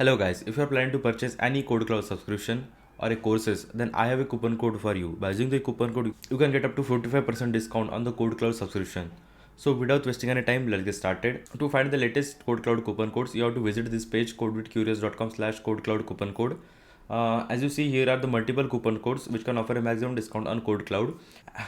Hello guys, if you are planning to purchase any KodeKloud subscription or a courses, then I have a coupon code for you. By using the coupon code, you can get up to 45% discount on the KodeKloud subscription. So without wasting any time, let's get started. To find the latest KodeKloud coupon codes, you have to visit this page codewithcurious.com/KodeKloud coupon code. As you see, here are the multiple coupon codes which can offer a maximum discount on KodeKloud.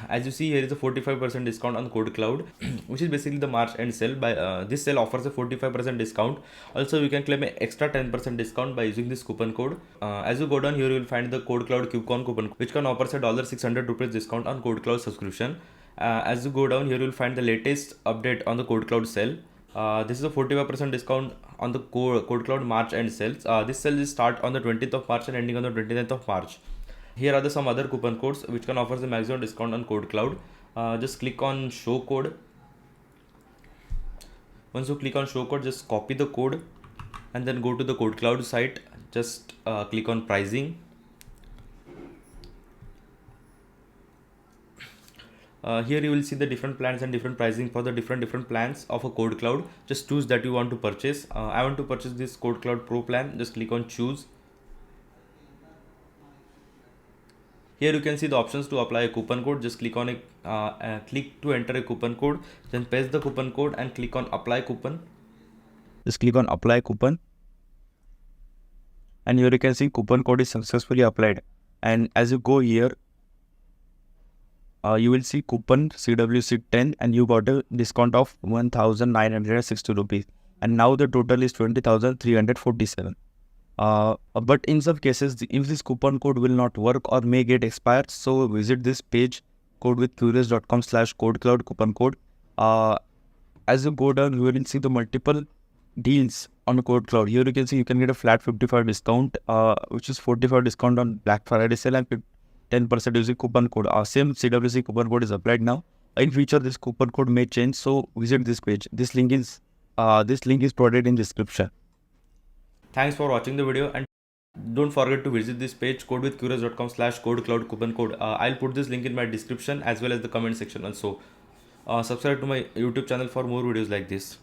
As you see, here is a 45% discount on KodeKloud, which is basically the March end sale. By this sale offers a 45% discount. Also, you can claim an extra 10% discount by using this coupon code. As you go down here, you will find the KodeKloud coupon which can offer a $600 discount on KodeKloud subscription. As you go down here, you will find the latest update on the KodeKloud sale. This is a 45% discount on the KodeKloud March end sales. This sale is start on the 20th of March and ending on the 29th of March. Here are some other coupon codes which can offer the maximum discount on KodeKloud. Just click on show code. Once you click on show code, just copy the code and then go to the KodeKloud site. Just click on pricing. Here you will see the different plans and different pricing for the different plans of a KodeKloud. Just choose that you want to purchase. I want to purchase this KodeKloud Pro plan. Just click on choose. Here you can see the options to apply a coupon code. Just click on it. Click to enter a coupon code. Then paste the coupon code and click on apply coupon. Just click on apply coupon. And here you can see coupon code is successfully applied. And as you go here, you will see coupon CWC10 and you got a discount of 1,960 rupees. And now the total is 20,347. But in some cases, if this coupon code will not work or may get expired, so visit this page codewithcurious.com/KodeKloud coupon code. As you go down, you will see the multiple deals on KodeKloud. Here you can see you can get a flat 55 discount, which is 45 discount on Black Friday sale and 10% using coupon code. Same CWC coupon code is applied now. In future, this coupon code may change, so visit this page. This link is provided in description. Thanks for watching the video and don't forget to visit this page codewithcurious.com/KodeKloud coupon code. I'll put this link in my description as well as the comment section also. Subscribe to my YouTube channel for more videos like this.